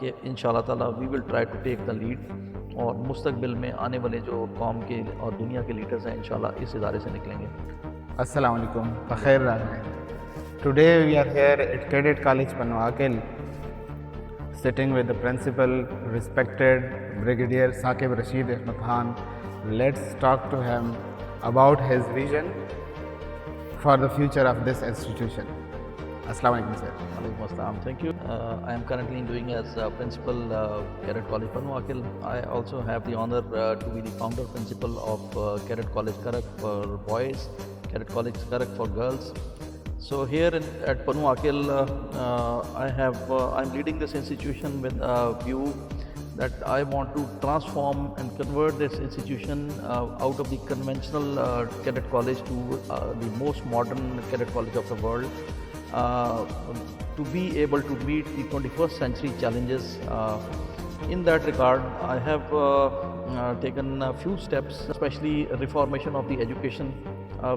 کہ انشاءاللہ تعالیٰ we will try to take the lead اور مستقبل میں آنے والے جو قوم کے اور دنیا کے لیڈرز ہیں انشاءاللہ اس ادارے سے نکلیں گے. السلام علیکم. بخیر رہیں. Today we are here at Cadet College Panwakil, sitting with the principal, respected Brigadier Saqib Rashid Ahmed Khan. Let's talk to him about his vision for the future of this institution. Assalamu alaikum, sir. Alaikum assalam. Thank you. I am currently doing as principal Cadet College Panwakil. I also have the honor to be the founder principal of Cadet College Karak for boys, Cadet College Karak for girls. So here at Panwakil, I'm leading this institution with a view that I want to transform and convert this institution out of the conventional cadet college to the most modern cadet college of the world, to be able to meet the 21st century challenges. In that regard, I have taken a few steps, especially reformation of the education.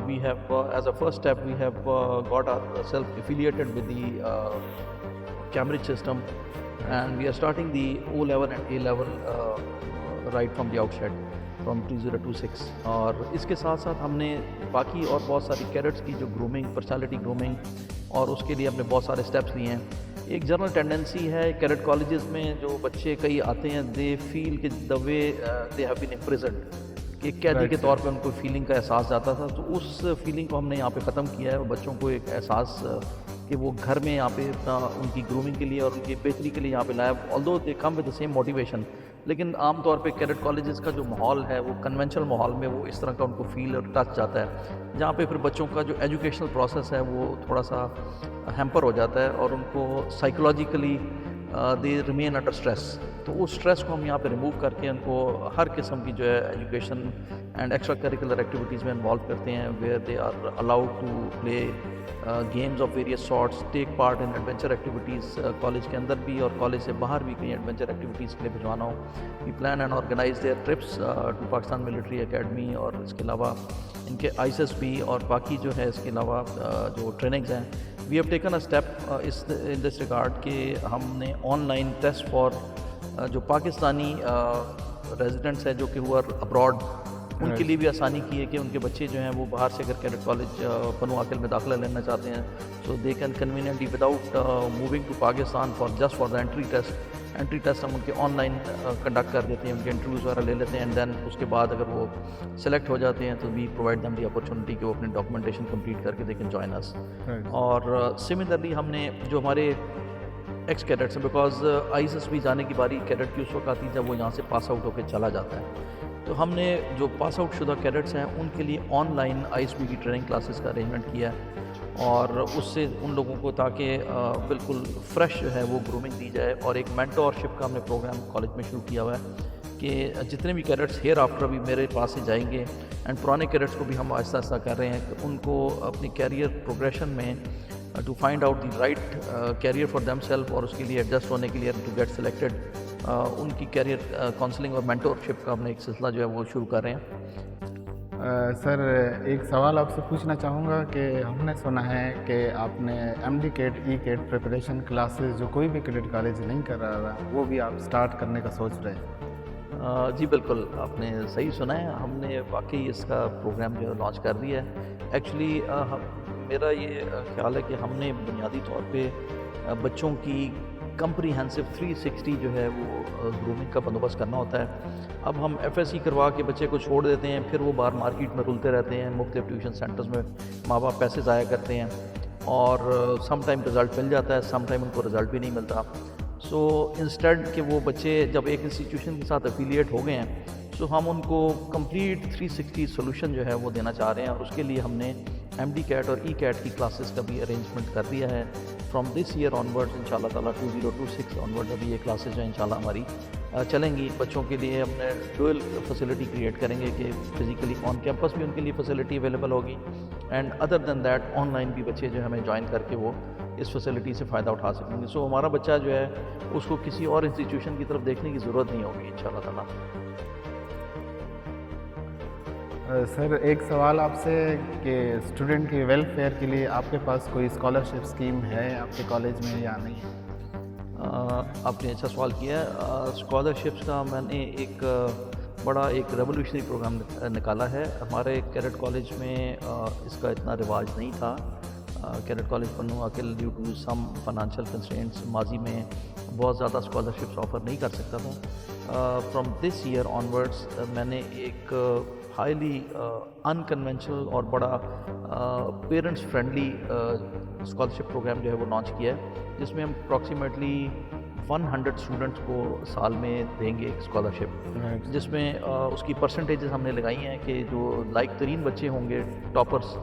We have, as a first step, we have got ourselves affiliated with the Cambridge system, and we are starting the O level and A level right from the outset, from 2026. اور اس کے ساتھ ساتھ ہم نے باقی اور بہت ساری کیڈٹس کی جو گرومنگ، پرسنالٹی گرومنگ، اور اس کے لیے ہم نے بہت سارے اسٹیپس لیے ہیں. ایک جنرل ٹینڈنسی ہے کیڈٹ کالجز میں، جو بچے کئی آتے ہیں دے فیل کہ دا وے دے ہیو بین امپریزنڈ، کہ ایک قیدی کے طور پہ ان کو فیلنگ کا احساس جاتا تھا. تو اس فیلنگ کو ہم نے یہاں پہ ختم کیا ہے اور بچوں کو ایک احساس کہ وہ گھر میں یہاں پہ اپنا ان کی گرومنگ کے لیے اور ان کی بہتری کے لیے یہاں پہ لایا. آلدو دے come with the same motivation, لیکن عام طور پہ کیڈٹ کالجز کا جو ماحول ہے وہ کنونشنل ماحول میں وہ اس طرح کا ان کو فیل اور ٹچ جاتا ہے، جہاں پہ پھر بچوں کا جو ایجوکیشنل پروسیس ہے وہ تھوڑا سا ہیمپر ہو جاتا ہے اور ان کو psychologically they remain under stress. تو اس اسٹریس کو ہم یہاں پہ ریموو کر کے ان کو ہر قسم کی جو ہے education and extracurricular activities میں انوالو کرتے ہیں، where they are allowed to play games of various sorts, take part in adventure activities college کے اندر بھی اور کالج سے باہر بھی کہیں ایڈونچر ایکٹیویٹیز کے لیے بھجوانا ہو. We plan and organise their trips to Pakistan military academy, اور اس کے علاوہ ان کے آئی ایس پی اور باقی جو ہے اس کے علاوہ جو ٹریننگز ہیں. We have taken a step in this regard کہ ہم نے آن لائن ٹیسٹ فار جو پاکستانی ریزیڈنٹس ہیں جو کہ ہو آر ابراڈ، ان کے لیے بھی آسانی کی ہے کہ ان کے بچے جو ہیں وہ باہر سے اگر کیڈٹ کالج پنواکل میں داخلہ لینا چاہتے ہیں تو they can conveniently without moving to Pakistan just for the entry test ہم ان کے آن لائن کنڈکٹ کر دیتے ہیں، ان کے انٹرویوز وغیرہ لے لیتے ہیں، اینڈ دین اس کے بعد اگر وہ سلیکٹ ہو جاتے ہیں تو we provide them the opportunity کہ وہ اپنے ڈاکومنٹیشن کمپلیٹ کر کے دے کین جوائن اس. اور سملرلی ہم نے جو ہمارے ایکس کیڈٹس ہیں، بیکاز آئی ایس پی جانے کی باری کیڈٹ کی اس وقت آتی ہے جب وہ یہاں سے پاس آؤٹ ہو کے چلا جاتا ہے، تو ہم نے جو پاس آؤٹ شدہ کیڈٹس ہیں ان کے لیے on line I S P کی ٹریننگ کلاسز کا ارینجمنٹ کیا ہے، اور اس سے ان لوگوں کو تاکہ بالکل فریش جو ہے وہ گرومنگ دی جائے. اور ایک مینٹورشپ کا ہم نے پروگرام کالج میں شروع کیا ہوا ہے کہ جتنے بھی کیڈٹس ہیئر آفٹر بھی میرے پاس سے جائیں گے، اینڈ پرانے کیڈٹس کو بھی ہم آہستہ آہستہ کر رہے ہیں کہ ان کو اپنی کیریئر پروگریشن میں to find out the right career for them self, اور اس کے لیے ایڈجسٹ ہونے کے لیے ٹو گیٹ سلیکٹڈ ان کی کیریئر کاؤنسلنگ اور مینٹورشپ کا ہم نے ایک سلسلہ جو ہے وہ شروع کر رہے ہیں. سر ایک سوال آپ سے پوچھنا چاہوں گا کہ ہم نے سنا ہے کہ آپ نے ایم ڈی کیٹ ای کیٹ پریپریشن کلاسز جو کوئی بھی کیڈٹ کالج نہیں کر رہا تھا وہ بھی آپ سٹارٹ کرنے کا سوچ رہے ہیں. جی بالکل، آپ نے صحیح سنا ہے، ہم نے واقعی اس کا پروگرام جو ہے لانچ کر دیا ہے. ایکچولی میرا یہ خیال ہے کہ ہم نے بنیادی طور پہ بچوں کی کمپریہنسو 360 جو ہے وہ گرومنگ کا بندوبست کرنا ہوتا ہے. اب ہم ایف ایس سی کروا کے بچے کو چھوڑ دیتے ہیں، پھر وہ باہر مارکیٹ میں رلتے رہتے ہیں، مختلف ٹیوشن سینٹرز میں ماں باپ پیسے ضائع کرتے ہیں، اور سم ٹائم رزلٹ مل جاتا ہے، سم ٹائم ان کو رزلٹ بھی نہیں ملتا. سو انسٹیڈ کہ وہ بچے جب ایک انسٹیٹیوشن کے ساتھ افیلیٹ ہو گئے ہیں تو ہم ان کو کمپلیٹ 360 سولوشن جو ہے وہ دینا چاہ رہے ہیں، اور اس کے لیے ہم نے ایم ڈی کیٹ اور ای کیٹ کی کلاسز کا بھی ارینجمنٹ کر دیا ہے. From this year onward ان شاء اللہ تعالیٰ 2026 آن ورڈ ابھی یہ کلاسز جو ہیں ان شاء اللہ ہماری چلیں گی. بچوں کے لیے ہم نے ڈوئل فیسلٹی کریٹ کریں گے کہ فزیکلی آن کیمپس بھی ان کے لیے فیسلٹی اویلیبل ہوگی، and other than that online بھی بچے جو ہمیں جوائن کر کے وہ اس فیسلٹی سے فائدہ اٹھا سکیں گے. سو ہمارا بچہ جو ہے اس کو کسی اور انسٹیٹیوشن کی طرف دیکھنے کی ضرورت نہیں ہوگی ان شاء اللہ تعالیٰ. سر ایک سوال آپ سے کہ اسٹوڈنٹ کی ویلفیئر کے لیے آپ کے پاس کوئی اسکالرشپ اسکیم ہے آپ کے کالج میں یا نہیں؟ آپ نے اچھا سوال کیا ہے. اسکالرشپس کا میں نے ایک بڑا ایک ریولیوشنری پروگرام نکالا ہے. ہمارے کیڈٹ کالج میں اس کا اتنا رواج نہیں تھا. Cadet college Pano Aqil due to some financial constraints ماضی میں بہت زیادہ اسکالرشپس آفر نہیں کر سکتا تھا. فرام دس ایئر آنورڈس میں نے ایک ہائیلی انکنونشنل اور بڑا پیرنٹس فرینڈلی اسکالرشپ پروگرام جو ہے وہ لانچ کیا ہے, جس میں ہم اپروکسیمیٹلی 100 اسٹوڈنٹس کو سال میں دیں گے ایک اسکالرشپ, جس میں اس کی پرسنٹیجز ہم نے لگائی ہیں کہ جو لائق ترین بچے ہوں گے ٹاپرس,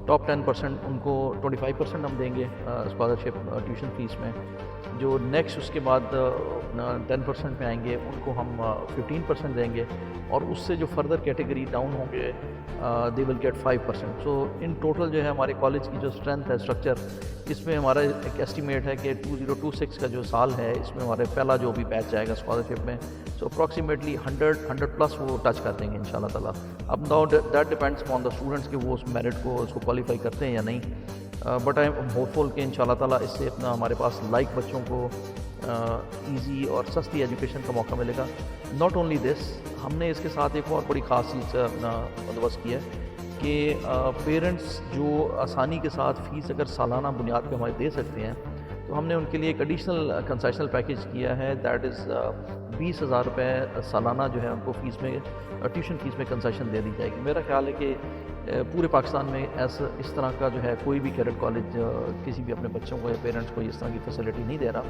ٹاپ 10% ان کو 25% ہم دیں گے اسکالرشپ ٹیوشن فیس میں. جو نیکسٹ اس کے بعد 10% میں آئیں گے ان کو ہم 15% دیں گے, اور اس سے جو فردر کیٹیگری ڈاؤن ہوں گے دے will get 5%. So in total جو ہے ہمارے کالج کی جو اسٹرینتھ ہے اسٹرکچر, اس میں ہمارا ایک ایسٹیمیٹ ہے کہ 2026 کا جو سال ہے اس میں ہمارے پہلا جو بھی بیچ جائے گا اسکالرشپ میں, سو اپروکسیمیٹلی 100+ وہ ٹچ کر دیں گے ان شاء اللہ تعالیٰ. اب now that depends on the students کہ وہ اس میرٹ کو اس کو کوالیفائی کرتے ہیں یا نہیں. بٹ آئی ایم ہوپ فل کہ ان شاء اللہ تعالیٰ اس سے اپنا ہمارے پاس لائک بچوں کو ایزی اور سستی ایجوکیشن کا موقع ملے گا. ناٹ اونلی دس, ہم نے اس کے ساتھ ایک اور بڑی خاص چیز اپنا بندوبست کیا ہے کہ پیرنٹس جو آسانی کے ساتھ فیس اگر سالانہ بنیاد پہ ہمارے دے سکتے ہیں, تو ہم نے ان کے لیے ایک ایڈیشنل کنسیشنل پیکیج کیا ہے. دیٹ از 20,000 روپے سالانہ جو ہے ان کو فیس میں ٹیوشن فیس میں کنسیشن دے دی جائے گی. میرا خیال ہے کہ پورے پاکستان میں اس طرح کا جو ہے کوئی بھی کیڈٹ کالج کسی بھی اپنے بچوں کو یا پیرنٹس کو اس طرح کی فیسلٹی نہیں دے رہا.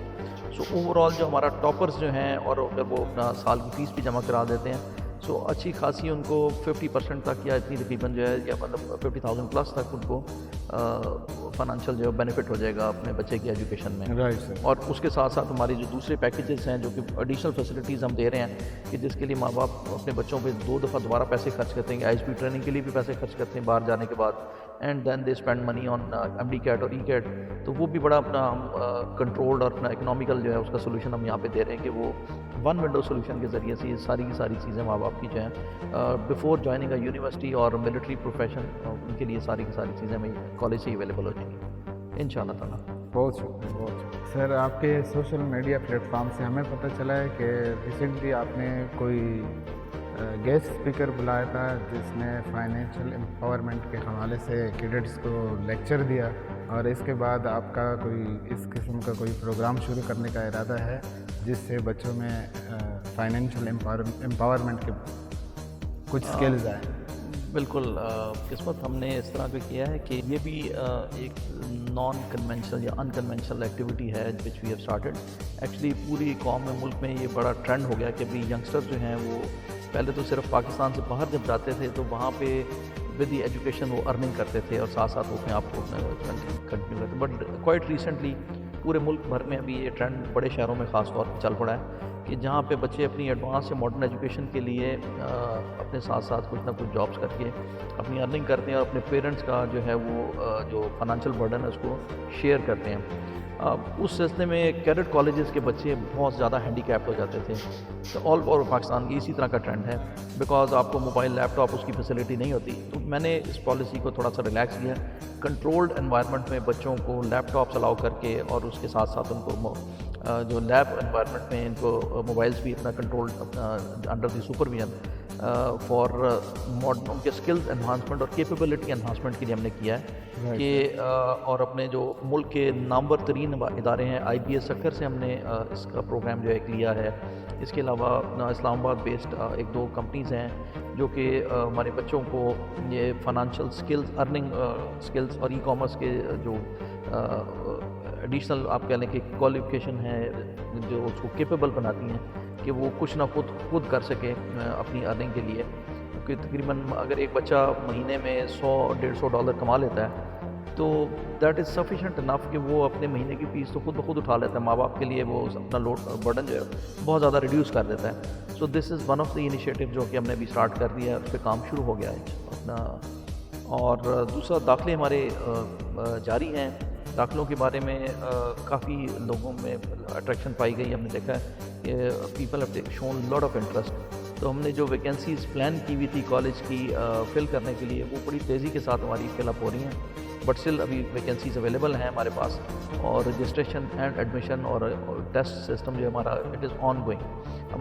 سو اوور آل جو ہمارا ٹاپرز جو ہیں, اور اگر وہ اپنا سال کی فیس بھی جمع کرا دیتے ہیں, سو اچھی خاصی ان کو 50% تک یا اتنی تقریباً جو ہے یا مطلب 50,000+ تک ان کو فائنانشیل جو بینیفٹ ہو جائے گا اپنے بچے کی ایجوکیشن میں. اور اس کے ساتھ ساتھ ہماری جو دوسرے پیکیجز ہیں جو کہ ایڈیشنل فیسلٹیز ہم دے رہے ہیں, کہ جس کے لیے ماں باپ اپنے بچوں پہ 2 دفعہ دوبارہ پیسے خرچ کرتے ہیں, ISP ٹریننگ کے لیے بھی پیسے خرچ کرتے ہیں باہر جانے کے بعد, and then they spend money on MD CAT اور ECAT. تو وہ بھی بڑا اپنا ہم کنٹرولڈ اور اپنا اکنامیکل جو ہے اس کا سولوشن ہم یہاں پہ دے رہے ہیں, کہ وہ 1 ونڈو سولوشن کے ذریعے سے یہ ساری کی ساری چیزیں ماں باپ کی جو ہیں بفور جوائننگ اے یونیورسٹی اور ملٹری پروفیشن, ان کے لیے ساری کی ساری چیزیں ہمیں کالج سے اویلیبل ہو جائیں گی ان شاء اللہ تعالیٰ. بہت شکریہ, بہت شکریہ سر. آپ کے سوشل میڈیا پلیٹ فارم سے ہمیں پتہ چلا ہے کہ ریسنٹلی آپ نے کوئی گیسٹ اسپیکر بلایا تھا جس نے فائنینشیل امپاورمنٹ کے حوالے سے کیڈٹس کو لیکچر دیا, اور اس کے بعد آپ کا کوئی اس قسم کا کوئی پروگرام شروع کرنے کا ارادہ ہے جس سے بچوں میں فائنینشیل امپاورمنٹ کے کچھ سکلز آئیں. بالکل قسمت ہم نے اس طرح پہ کیا ہے کہ یہ بھی ایک نان کنونشنل یا انکنونشنل ایکٹیویٹی ہے وچ وی ہیو اسٹارٹڈ. ایکچولی پوری قوم میں ملک میں یہ بڑا ٹرینڈ ہو گیا کہ ابھی ینگسٹر جو ہیں وہ پہلے تو صرف پاکستان سے باہر جب جاتے تھے تو وہاں پہ ود دی ایجوکیشن وہ ارننگ کرتے تھے اور ساتھ ساتھ وہ اپنے آپ کو کنٹینیو کرتے. بٹ کوائٹ ریسنٹلی پورے ملک بھر میں ابھی یہ ٹرینڈ بڑے شہروں میں خاص طور پہ چل پڑا ہے کہ جہاں پہ بچے اپنی ایڈوانس یا ماڈرن ایجوکیشن کے لیے اپنے ساتھ ساتھ کچھ نہ کچھ جابس کر کے اپنی ارننگ کرتے ہیں اور اپنے پیرنٹس کا جو ہے وہ جو فائنانشیل برڈن ہے اس کو شیئر کرتے ہیں. اس سلسلے میں کیڈٹ کالجز کے بچے بہت زیادہ ہینڈی کیپڈ ہو جاتے تھے. آل اوور پاکستان کی اسی طرح کا ٹرینڈ ہے, بیکاز آپ کو موبائل لیپ ٹاپ اس کی فیسلٹی نہیں ہوتی. تو میں نے اس پالیسی کو تھوڑا سا ریلیکس کیا, کنٹرولڈ انوائرمنٹ میں بچوں کو لیپ ٹاپس الاؤ کر کے, اور اس کے ساتھ ساتھ ان کو جو لیب انوائرمنٹ میں ان کو موبائلس بھی اپنا control under the supervision for modern ان کے اسکلز انہانسمنٹ اور کیپیبلٹی انہانسمنٹ کے لیے ہم نے کیا ہے کہ اور اپنے جو ملک کے نامور ترین ادارے ہیں IBS سکر سے ہم نے اس کا پروگرام جو ہے ایک لیا ہے. اس کے علاوہ اسلام آباد بیسڈ 1-2 کمپنیز ہیں جو کہ ہمارے بچوں کو یہ فائنانشیل اسکلز, ارننگ اسکلز اور ای-کامرس کے جو ایڈیشنل آپ کہہ لیں کہ کوالیفیکیشن ہے جو اس کو کیپیبل بناتی ہیں کہ وہ کچھ نہ خود کر سکے اپنی ارننگ کے لیے. کیونکہ تقریباً اگر ایک بچہ مہینے میں $100-150 کما لیتا ہے تو دیٹ از سفیشینٹ انف کہ وہ اپنے مہینے کی فیس تو خود بخود اٹھا لیتا ہے. ماں باپ کے لیے وہ اپنا لوڈ برڈن جو ہے بہت زیادہ ریڈیوس کر دیتا ہے. So this is one of the initiative جو کہ ہم نے ابھی اسٹارٹ کر دیا ہے, اس پہ کام شروع ہو گیا ہے اپنا. اور دوسرا داخلے ہمارے جاری ہیں. داخلوں کے بارے میں کافی لوگوں میں اٹریکشن پائی گئی. ہم نے دیکھا ہے کہ people have shown lot of interest. تو ہم نے جو ویکینسیز پلان کی ہوئی تھی کالج کی فل کرنے کے لیے وہ بڑی تیزی کے ساتھ ہماری فل اپ ہو رہی ہیں. بٹ اسٹل ابھی ویکینسیز اویلیبل ہیں ہمارے پاس, اور رجسٹریشن اینڈ ایڈمیشن اور ٹیسٹ سسٹم جو ہمارا اٹ از آن گوئنگ.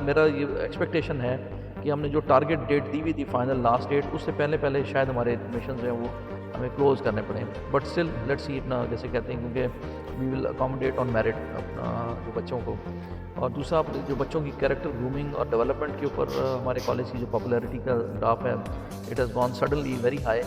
میرا یہ ایکسپیکٹیشن ہے کہ ہم نے جو ٹارگیٹ ڈیٹ دی ہوئی تھی فائنل لاسٹ ڈیٹ, اس سے پہلے شاید ہمارے ایڈمیشن جو ہیں وہ ہمیں کلوز کرنے پڑیں, بٹ اسٹل لیٹ سی اپنا جیسے کہتے ہیں, کیونکہ وی ول اکاموڈیٹ آن میرٹ اپنا جو بچوں کو. اور دوسرا جو بچوں کی کیریکٹر گرومنگ اور ڈیولپمنٹ کے اوپر ہمارے کالج کی جو پاپولیرٹی کا گراف ہے, it has gone suddenly very high.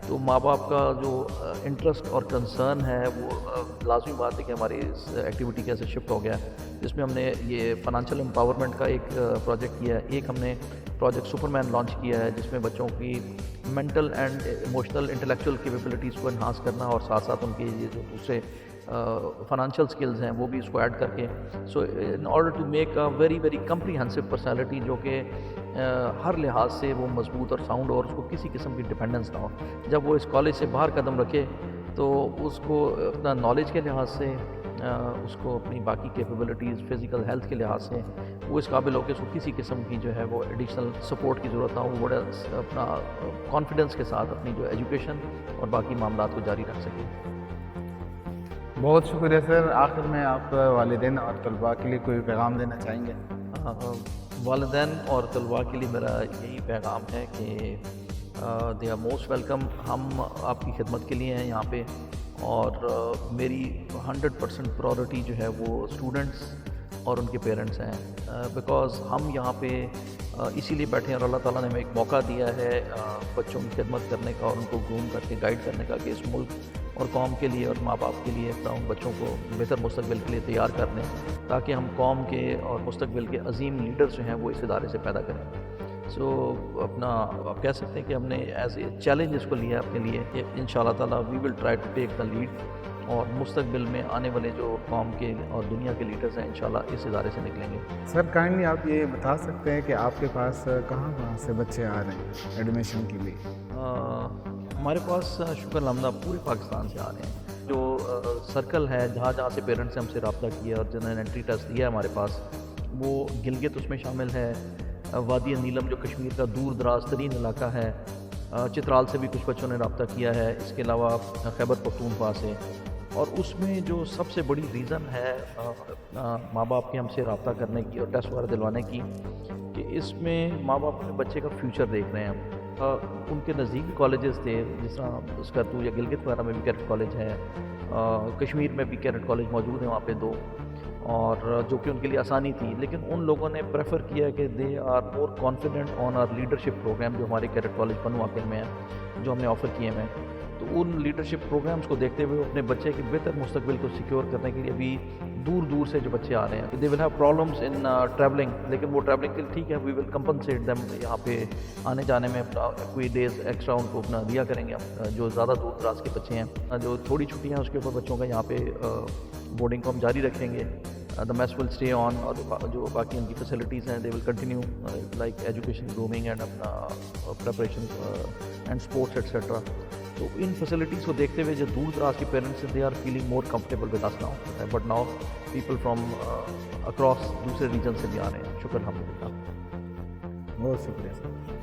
تو ماں باپ کا جو انٹرسٹ اور کنسرن ہے وہ لازمی بات ہے کہ ہماری اس ایکٹیویٹی کیسے شفٹ ہو گیا, جس میں ہم نے یہ فائنانشیل امپاورمنٹ کا ایک پروجیکٹ کیا ہے. ایک ہم نے پروجیکٹ سپر مین لانچ کیا ہے, جس میں بچوں کی mental and emotional intellectual capabilities کو انہانس کرنا, اور ساتھ ساتھ ان کے یہ جو دوسرے فائنانشیل سکلز ہیں وہ بھی اس کو ایڈ کر کے, so in order to make a very very comprehensive personality جو کہ ہر لحاظ سے وہ مضبوط اور ساؤنڈ اور اس کو کسی قسم کی ڈپینڈنس نہ ہو. جب وہ اس کالج سے باہر قدم رکھے تو اس کو اپنا نالج کے لحاظ سے, اس کو اپنی باقی کیپیبلٹیز, فزیکل ہیلتھ کے لحاظ سے وہ اس قابل ہو کہ اس کو کسی قسم کی جو ہے وہ ایڈیشنل سپورٹ کی ضرورت نہ ہو, وہ بڑا اپنا کانفیڈنس کے ساتھ اپنی جو ایجوکیشن اور باقی معاملات کو جاری رکھ سکے. بہت شکریہ سر. آخر میں آپ والدین اور طلباء کے لیے کوئی پیغام دینا چاہیں گے؟ والدین اور طلباء کے لیے میرا یہی پیغام ہے کہ دے آر موسٹ ویلکم. ہم آپ کی خدمت کے لیے ہیں یہاں پہ, اور میری 100% پرائورٹی جو ہے وہ اسٹوڈنٹس اور ان کے پیرنٹس ہیں, بیکاز ہم یہاں پہ اسی لیے بیٹھے ہیں, اور اللہ تعالیٰ نے ہمیں ایک موقع دیا ہے بچوں کی خدمت کرنے کا اور ان کو گروم کر کے گائیڈ کرنے کا, کہ اس ملک اور قوم کے لیے اور ماں باپ کے لیے اپنا ان بچوں کو بہتر مستقبل کے لیے تیار کر دیں, تاکہ ہم قوم کے اور مستقبل کے عظیم لیڈرز جو ہیں وہ اس ادارے سے پیدا کریں. سو اپنا آپ کہہ سکتے ہیں کہ ہم نے ایز اے چیلنج اس کو لیا اپنے لیے کہ ان شاء اللہ تعالیٰ we will try to take the lead, اور مستقبل میں آنے والے جو قوم کے اور دنیا کے لیڈرز ہیں انشاءاللہ اس ادارے سے نکلیں گے. سر کائنڈلی آپ یہ بتا سکتے ہیں کہ آپ کے پاس کہاں سے بچے آ رہے ہیں ایڈمیشن کے لیے؟ ہمارے پاس شکر الحمدہ پورے پاکستان سے آ رہے ہیں. جو سرکل ہے جہاں سے پیرنٹس نے ہم سے رابطہ کیا اور جنہوں نے انٹری ٹیسٹ دیا ہے ہمارے پاس, وہ گلگت اس میں شامل ہے, وادی نیلم جو کشمیر کا دور دراز ترین علاقہ ہے, چترال سے بھی کچھ بچوں نے رابطہ کیا ہے, اس کے علاوہ خیبر پختونخوا سے. اور اس میں جو سب سے بڑی ریزن ہے ماں باپ کے ہم سے رابطہ کرنے کی اور ٹیسٹ وغیرہ دلوانے کی, کہ اس میں ماں باپ اپنے بچے کا فیوچر دیکھ رہے ہیں. ان کے نزدیکی کالجز تھے, جس طرح اسکرتو یا گلگت وغیرہ میں بھی کیڈٹ کالج ہے, کشمیر میں بھی کیڈٹ کالج موجود ہیں وہاں پہ 2, اور جو کہ ان کے لیے آسانی تھی. لیکن ان لوگوں نے پریفر کیا کہ they are more confident on our leadership program جو ہمارے کیڈٹ کالج پنو واقع میں ہیں, جو ہم نے آفر کیے ہیں. تو ان لیڈرشپ پروگرامز کو دیکھتے ہوئے اپنے بچے کے بہتر مستقبل کو سیکیور کرنے کے لیے ابھی دور دور سے جو بچے آ رہے ہیں, they will have problems in travelling, لیکن وہ ٹریولنگ کے لیے ٹھیک ہے, وی ول کمپنسیٹ دیم. یہاں پہ آنے جانے میں اپنا کوئی ڈیز ایکسٹرا ان کو اپنا دیا کریں گے. جو زیادہ دور دراز کے بچے ہیں, جو تھوڑی چھٹیاں ہیں اس کے اوپر بچوں کا یہاں پہ بورڈنگ کو ہم جاری رکھیں گے. The mass will stay on, اور جو باقی ان کی فیسلٹیز ہیں they will continue like education, grooming and اپنا پریپریشن اینڈ اسپورٹس ایٹسیٹرا. تو ان فیسلٹیز کو دیکھتے ہوئے جو دور دراز کے parents they are feeling more comfortable with us now, but now people from across دوسرے ریجن سے بھی آ رہے ہیں. شکر الحمدللہ. بہت شکریہ سر.